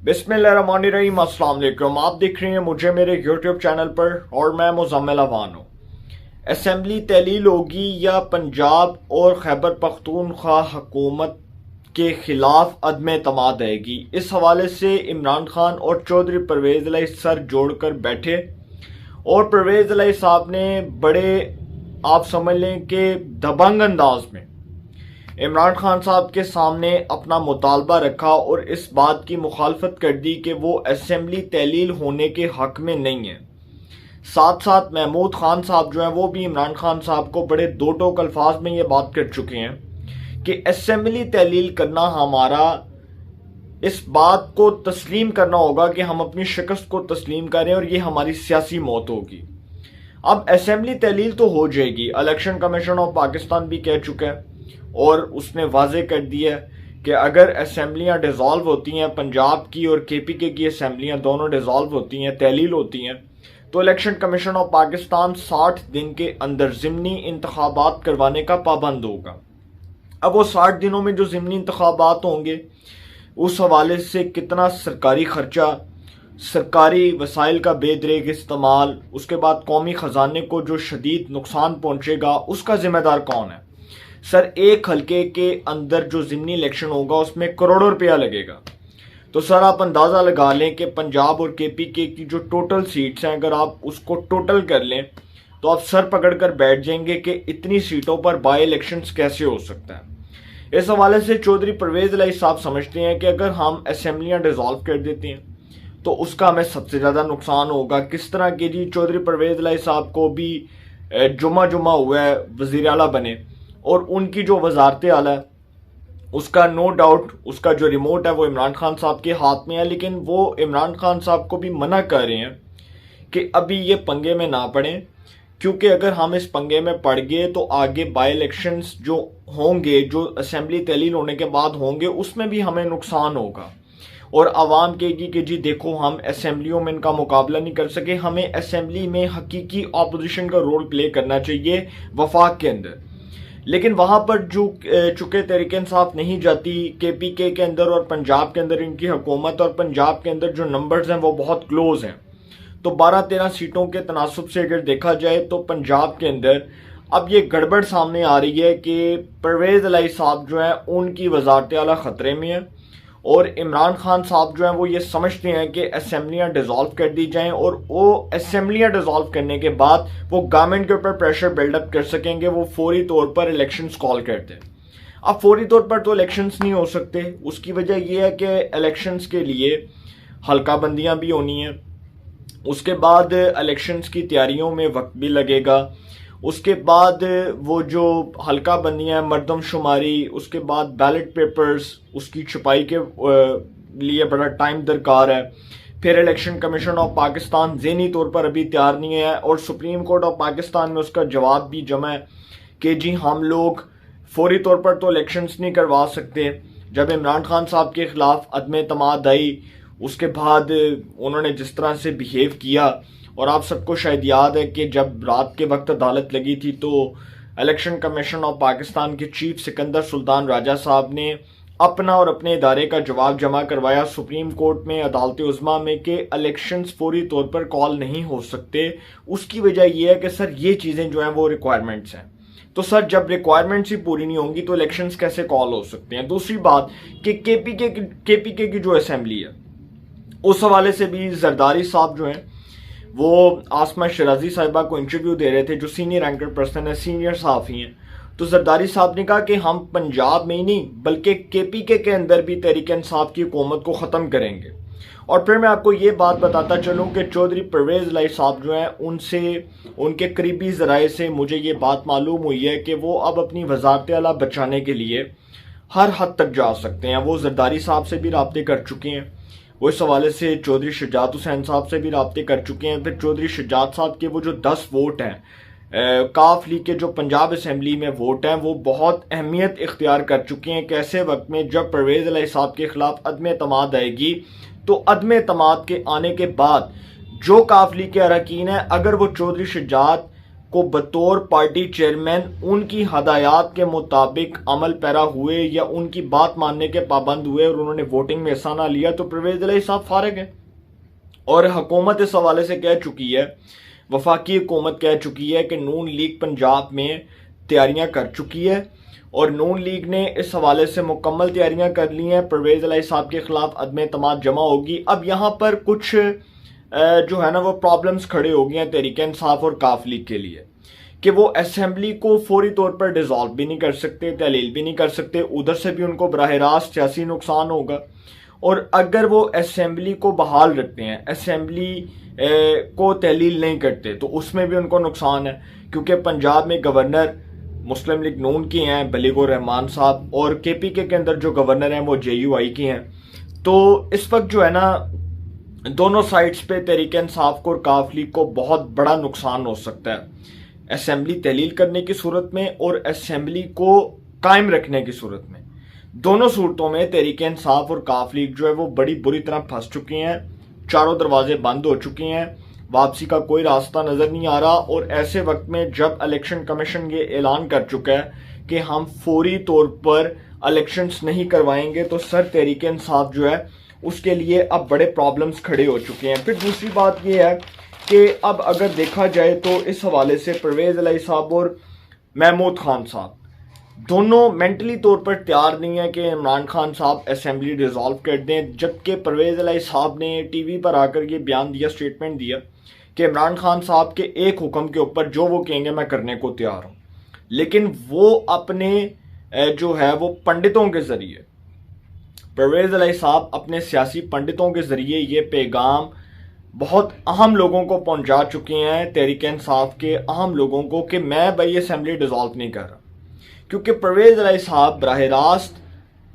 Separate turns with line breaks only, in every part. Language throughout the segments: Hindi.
बिस्मिल्लाहिर्रहमानिर्रहीम। अस्सलाम वालेकुम। आप देख रहे हैं मुझे मेरे यूट्यूब चैनल पर और मैं मुज़म्मिल अवान हूँ। असम्बली तहलील होगी या पंजाब और खैबर पख्तूनख्वा हुकूमत के खिलाफ अदम एतमाद आएगी, इस हवाले से इमरान खान और चौधरी परवेज़ इलाही सर जोड़कर बैठे और परवेज़ इलाही साहब ने बड़े, आप समझ लें कि दबंग अंदाज में इमरान खान साहब के सामने अपना मुतालबा रखा और इस बात की मुखालफत कर दी कि वो असम्बली तहलील होने के हक में नहीं है। साथ साथ महमूद खान साहब जो हैं वो भी इमरान खान साहब को बड़े दो टोक अल्फाज में ये बात कर चुके हैं कि असम्बली तहलील करना हमारा, इस बात को तस्लीम करना होगा कि हम अपनी शिकस्त को तस्लीम करें और ये हमारी सियासी मौत होगी। अब असम्बली तहलील तो हो जाएगी, इलेक्शन कमीशन ऑफ पाकिस्तान भी कह चुका है और उसने वाजे कर दिया कि अगर असम्बलियाँ डिज़ोल्व होती हैं, पंजाब की और केपीके की असम्बलियाँ दोनों डिज़ोल्व होती हैं, तहलील होती हैं, तो इलेक्शन कमीशन ऑफ पाकिस्तान 60 दिन के अंदर ज़िमनी इंतखाबात करवाने का पाबंद होगा। अब वो 60 दिनों में जो ज़िमनी इंतखाबात होंगे उस हवाले से कितना सरकारी खर्चा, सरकारी वसाइल का बेदरेग इस्तेमाल, उसके बाद कौमी ख़जाने को जो शदीद नुकसान पहुँचेगा, उसका ज़िम्मेदार कौन है? सर, एक हल्के के अंदर जो ज़िमनी इलेक्शन होगा उसमें करोड़ों रुपया लगेगा। तो सर आप अंदाज़ा लगा लें कि पंजाब और केपीके की जो टोटल सीट्स हैं, अगर आप उसको टोटल कर लें तो आप सर पकड़ कर बैठ जाएंगे कि इतनी सीटों पर बाई इलेक्शंस कैसे हो सकता है। इस हवाले से चौधरी परवेज़ इलाही साहब समझते हैं कि अगर हम असम्बलियाँ डिज़ोल्व कर देते हैं तो उसका हमें सबसे ज़्यादा नुकसान होगा। किस तरह के जी, चौधरी परवेज़ इलाही साहब को भी जुमा हुआ है वज़ीर आला बने और उनकी जो वजारत आला है उसका नो डाउट उसका जो रिमोट है वो इमरान खान साहब के हाथ में है, लेकिन वो इमरान खान साहब को भी मना कर रहे हैं कि अभी ये पंगे में ना पड़ें, क्योंकि अगर हम इस पंगे में पड़ गए तो आगे बाई इलेक्शंस जो होंगे, जो असम्बली तहलील होने के बाद होंगे, उसमें भी हमें नुकसान होगा और आवाम कहेगी कि जी देखो हम असम्बलियों में इनका मुकाबला नहीं कर सके, हमें असम्बली में हकीकी अपोजिशन का रोल प्ले करना चाहिए वफाक के अंदर। लेकिन वहाँ पर जो चुके तरीके इंसाफ नहीं जाती, केपीके के अंदर और पंजाब के अंदर इनकी हुकूमत और पंजाब के अंदर जो नंबर्स हैं वो बहुत क्लोज हैं। तो 12-13 सीटों के तनासुब से अगर देखा जाए तो पंजाब के अंदर अब ये गड़बड़ सामने आ रही है कि परवेज़ इलाही साहब जो हैं उनकी वज़ारत आला ख़तरे में है और इमरान खान साहब जो हैं वो ये समझते हैं कि असम्बलियाँ डिज़ोल्व कर दी जाएं और वो असम्बलियाँ डिज़ोल्व करने के बाद वो गवर्नमेंट के ऊपर प्रेशर बिल्डअप कर सकेंगे, वो फौरी तौर पर इलेक्शंस कॉल करते हैं। अब फौरी तौर पर तो इलेक्शंस नहीं हो सकते, उसकी वजह ये है कि इलेक्शंस के लिए हल्का बंदियाँ भी होनी हैं, उसके बाद इलेक्शंस की तैयारियों में वक्त भी लगेगा, उसके बाद वो जो हल्का बंदियाँ, मरदमशुमारी, उसके बाद बैलेट पेपर्स, उसकी छपाई के लिए बड़ा टाइम दरकार है। फिर इलेक्शन कमीशन ऑफ पाकिस्तान ज़हनी तौर पर अभी तैयार नहीं है और सुप्रीम कोर्ट ऑफ पाकिस्तान में उसका जवाब भी जमा है कि जी हम लोग फौरी तौर पर तो इलेक्शंस नहीं करवा सकते। जब इमरान खान साहब के ख़िलाफ़ अदम एतमाद आई, उसके बाद उन्होंने जिस तरह से बिहेव किया, और आप सबको शायद याद है कि जब रात के वक्त अदालत लगी थी तो इलेक्शन कमीशन ऑफ पाकिस्तान के चीफ सिकंदर सुल्तान राजा साहब ने अपना और अपने इदारे का जवाब जमा करवाया सुप्रीम कोर्ट में, अदालत उज़्मा में, कि इलेक्शंस फौरी तौर पर कॉल नहीं हो सकते। उसकी वजह यह है कि सर ये चीज़ें जो हैं वो रिक्वायरमेंट्स हैं। तो सर जब रिक्वायरमेंट्स ही पूरी नहीं होंगी तो इलेक्शंस कैसे कॉल हो सकते हैं? दूसरी बात कि केपीके की जो असेंबली है उस हवाले से भी जरदारी साहब जो हैं वो आसमा शराजी साहिबा को इंटरव्यू दे रहे थे, जो सीनियर एंकर पर्सन है, सीनियर सहाफ़ी हैं। तो जरदारी साहब ने कहा कि हम पंजाब में ही नहीं बल्कि केपीके के अंदर भी तहरीक इंसाफ की हुकूमत को ख़त्म करेंगे। और फिर मैं आपको ये बात बताता चलूँ कि चौधरी परवेज़ इलाही साहब जो हैं उनसे, उनके करीबी ज़राए से मुझे ये बात मालूम हुई है कि वो अब अपनी वज़ारत आला बचाने के लिए हर हद तक जा सकते हैं। वो जरदारी साहब से भी राब्ते कर चुके हैं, वो इस हवाले से चौधरी शुजात हुसैन साहब से भी राब्ते कर चुके हैं। फिर चौधरी शुजात साहब के वो जो 10 वोट हैं काफ लीग के, जो पंजाब असम्बली में वोट हैं, वो बहुत अहमियत इख्तियार कर चुके हैं। कैसे वक्त में जब परवेज़ इलाही साहब के खिलाफ अदम एतमाद आएगी तो अदम एतमाद के आने के बाद जो काफ लीग के अरकान हैं, अगर वो चौधरी शुजात को बतौर पार्टी चेयरमैन उनकी हदायत के मुताबिक अमल पैरा हुए या उनकी बात मानने के पाबंद हुए और उन्होंने वोटिंग में हिस्सा ना लिया तो परवेज इलाही साहब फारिग है। और हुकूमत इस हवाले से कह चुकी है, वफाकी हुकूमत कह चुकी है कि नून लीग पंजाब में तैयारियां कर चुकी है और नून लीग ने इस हवाले से मुकम्मल तैयारियां कर ली हैं। परवेज इलाही साहब के खिलाफ अदम एतमाद जमा होगी। अब यहाँ पर कुछ जो है ना वो प्रॉब्लम्स खड़े हो गए हैं तहरीक इंसाफ और काफ लीग के लिए कि वो असेंबली को फौरी तौर पर डिसॉल्व भी नहीं कर सकते, तहलील भी नहीं कर सकते, उधर से भी उनको बराह रास्त सियासी नुकसान होगा। और अगर वो असेंबली को बहाल रखते हैं, असेंबली को तहलील नहीं करते तो उसमें भी उनको नुकसान है, क्योंकि पंजाब में गवर्नर मुस्लिम लीग नून की हैं बलीगुर रहमान साहब और KPK के अंदर जो गवर्नर हैं वो JUI की हैं। तो इस वक्त जो है ना दोनों साइड्स पे तहरीक इंसाफ को और काफ लीग को बहुत बड़ा नुकसान हो सकता है, असेंबली तहलील करने की सूरत में और असेंबली को कायम रखने की सूरत में। दोनों सूरतों में तहरीक इंसाफ और काफ लीग जो है वो बड़ी बुरी तरह फंस चुकी हैं, चारों दरवाजे बंद हो चुके हैं, वापसी का कोई रास्ता नजर नहीं आ रहा। और ऐसे वक्त में जब इलेक्शन कमीशन ये ऐलान कर चुका है कि हम फौरी तौर पर इलेक्शंस नहीं करवाएंगे तो सर तहरीक इंसाफ जो है उसके लिए अब बड़े प्रॉब्लम्स खड़े हो चुके हैं। फिर दूसरी बात यह है कि अब अगर देखा जाए तो इस हवाले से परवेज इलाही साहब और महमूद खान साहब दोनों मेंटली तौर पर तैयार नहीं है कि इमरान खान साहब असेंबली डिसॉल्व कर दें, जबकि परवेज इलाही साहब ने टीवी पर आकर ये बयान दिया, स्टेटमेंट दिया कि इमरान खान साहब के एक हुक्म के ऊपर जो वो कहेंगे मैं करने को तैयार हूँ। लेकिन वो अपने जो है वो पंडितों के जरिए, परवेज इलाही साहब अपने सियासी पंडितों के जरिए ये पैगाम बहुत अहम लोगों को पहुंचा चुके हैं, तहरीक इंसाफ के अहम लोगों को, कि मैं भाई असेंबली डिसॉल्व नहीं कर रहा। क्योंकि परवेज इलाही साहब बराह रास्त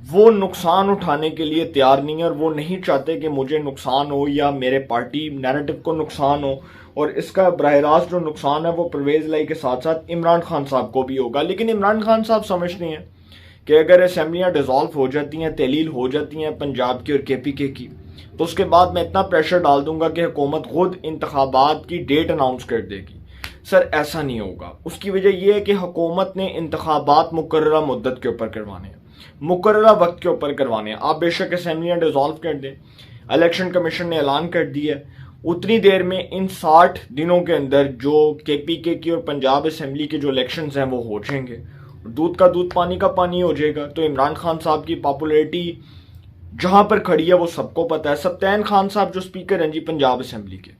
वो नुकसान उठाने के लिए तैयार नहीं है और वो नहीं चाहते कि मुझे नुकसान हो या मेरे पार्टी नैरेटिव को नुकसान हो। और इसका बराह रास्त जो नुकसान है वो परवेज इलाही के साथ साथ इमरान खान साहब को भी होगा। लेकिन इमरान खान साहब समझते हैं कि अगर असेंबलियाँ डिसॉल्व हो जाती हैं, तहलील हो जाती हैं पंजाब की और KPK की, तो उसके बाद मैं इतना प्रेशर डाल दूंगा कि हुकूमत खुद इंतखाबात की डेट अनाउंस कर देगी। सर ऐसा नहीं होगा। उसकी वजह यह है कि हुकूमत ने इंतखाबात मुकर्ररा मुद्दत के ऊपर करवाने हैं, मुकर्ररा वक्त के ऊपर करवाने हैं। आप बेशक असेंबलियाँ डिसॉल्व कर दें, इलेक्शन कमीशन ने ऐलान कर दिया है, उतनी देर में इन 60 दिनों के अंदर जो KPK की और पंजाब असेंबली के जो इलेक्शंस हैं वो हो जाएंगे, दूध का दूध पानी का पानी हो जाएगा। तो इमरान खान साहब की पॉपुलैरिटी जहां पर खड़ी है वो सबको पता है। सप्तान खान साहब जो स्पीकर हैं जी पंजाब असेंबली के,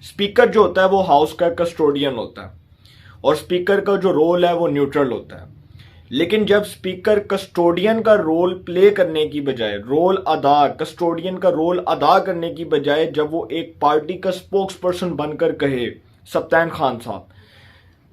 स्पीकर जो होता है वो हाउस का कस्टोडियन होता है और स्पीकर का जो रोल है वो न्यूट्रल होता है। लेकिन जब स्पीकर कस्टोडियन का रोल प्ले करने की बजाय, कस्टोडियन का रोल अदा करने की बजाय जब वो एक पार्टी का स्पोक्स पर्सन बनकर कहे, सप्तान खान साहब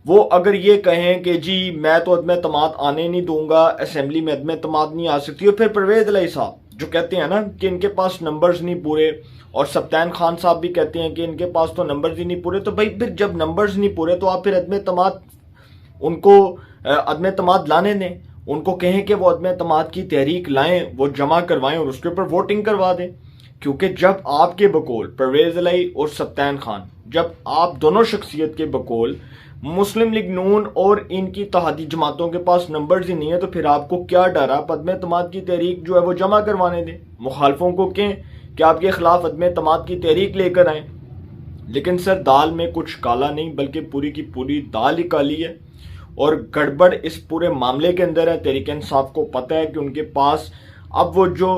वो अगर ये कहें कि जी मैं तो अदम एतमाद आने नहीं दूंगा, असेंबली में अदम एतमाद नहीं आ सकती, और फिर परवेज इलाही साहब जो कहते हैं ना कि इनके पास नंबर्स नहीं पूरे, और सप्तान खान साहब भी कहते हैं कि इनके पास तो नंबर्स ही नहीं पूरे, तो भाई फिर जब नंबर्स नहीं पूरे तो आप फिर अदम एतमाद उनको अदम एतमाद लाने दें, उनको कहें कि वो अदम एतमाद की तहरीक लाएं, वो जमा करवाएं और उसके ऊपर वोटिंग करवा दें। क्योंकि जब आपके बकौल परवेज इलाही और सप्तान खान, जब आप दोनों शख्सियत के बकौल मुस्लिम लीग नून और इनकी तहादी जमातों के पास नंबर्स ही नहीं है, तो फिर आपको क्या डर? आप अदम एतमाद की तहरीक जो है वो जमा करवाने दें, मुखालफों को कहें कि आपके खिलाफ अदम एतमाद की तहरीक लेकर आए। लेकिन सर दाल में कुछ काला नहीं बल्कि पूरी की पूरी दाल ही काली है, और गड़बड़ इस पूरे मामले के अंदर है। तहरीक इंसाफ को पता है कि उनके पास अब वो जो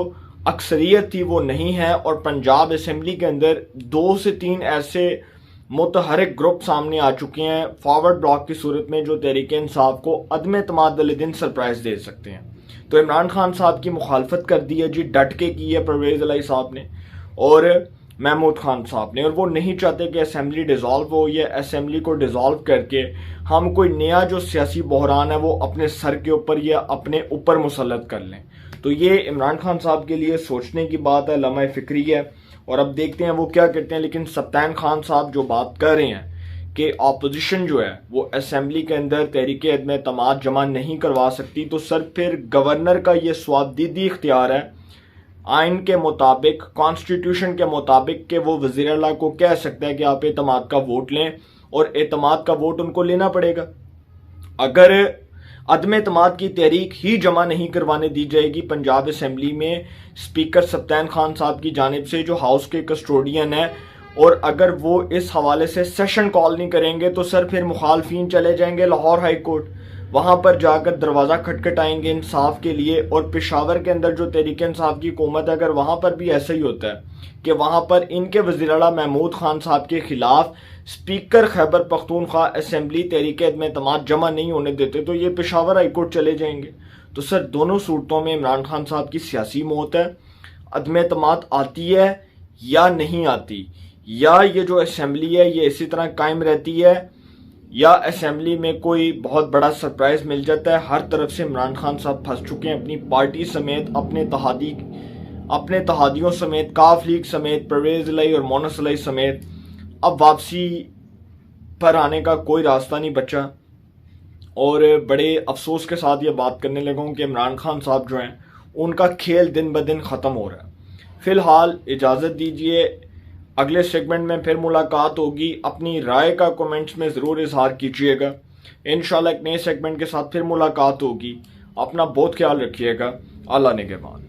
अक्सरियत थी वो नहीं है, और पंजाब असेंबली के अंदर 2 से 3 ऐसे मुतहरिक ग्रुप सामने आ चुके हैं फॉरवर्ड ब्लॉक की सूरत में जो तहरीक इंसाफ को अदम एतमाद वाले दिन सरप्राइज दे सकते हैं। तो इमरान खान साहब की मुखालफत कर दी है जी, डट के की है परवेज इलाही साहब ने और महमूद खान साहब ने, और वो नहीं चाहते कि असेंबली डिसॉल्व हो, या असेंबली को डिसॉल्व करके हम कोई नया जो सियासी बहरान है वो अपने सर के ऊपर या अपने ऊपर मुसल्लत कर लें। तो ये इमरान खान साहब के लिए सोचने की बात है, लम्हा फिक्री है, और अब देखते हैं वो क्या करते हैं। लेकिन सप्तान खान साहब जो बात कर रहे हैं कि ऑपोजिशन जो है वो असेंबली के अंदर तहरीक अदम एतमाद जमा नहीं करवा सकती, तो सर फिर गवर्नर का ये स्वाबदीदी इख्तियार है आइन के मुताबिक, कॉन्स्टिट्यूशन के मुताबिक, कि वो वज़ीर आला को कह सकता है कि आप एतमाद का वोट लें और एतमाद का वोट उनको लेना पड़ेगा। अगर अदम एतमाद की तहरीक ही जमा नहीं करवाने दी जाएगी पंजाब असम्बली में स्पीकर सप्तान खान साहब की जानिब से, जो हाउस के कस्टोडियन है, और अगर वो इस हवाले से सेशन कॉल नहीं करेंगे तो सर फिर मुखालफिन चले जाएंगे लाहौर हाई कोर्ट, वहाँ पर जाकर दरवाज़ा खटखटाएंगे इंसाफ के लिए। और पेशावर के अंदर जो तहरीक इंसाफ की हुकूमत है, अगर वहाँ पर भी ऐसा ही होता है कि वहाँ पर इनके वज़ीर आला महमूद खान साहब के खिलाफ स्पीकर खैबर पख्तूनख्वा असम्बली तहरीक अदम एतमाद जमा नहीं होने देते तो ये पेशावर हाई कोर्ट चले जाएंगे। तो सर दोनों सूरतों में इमरान खान साहब की सियासी मौत है। अदम एतमाद आती है या नहीं आती, या ये जो असम्बली है ये इसी तरह कायम रहती है, या असम्बली में कोई बहुत बड़ा सरप्राइज मिल जाता है। हर तरफ से इमरान खान साहब फंस चुके हैं, अपनी पार्टी समेत, अपने तहादियों समेत, काफ लीग समेत, परवेज इलाही और मोनस इलाही समेत। अब वापसी पर आने का कोई रास्ता नहीं बचा। और बड़े अफसोस के साथ ये बात करने लगा हूँ कि इमरान खान साहब जो हैं उनका खेल दिन ब दिन ख़त्म हो रहा है। फ़िलहाल इजाज़त दीजिए, अगले सेगमेंट में फिर मुलाकात होगी। अपनी राय का कमेंट्स में ज़रूर इजहार कीजिएगा। इंशाल्लाह एक नए सेगमेंट के साथ फिर मुलाकात होगी। अपना बहुत ख्याल रखिएगा। अल्लाह निगहबान।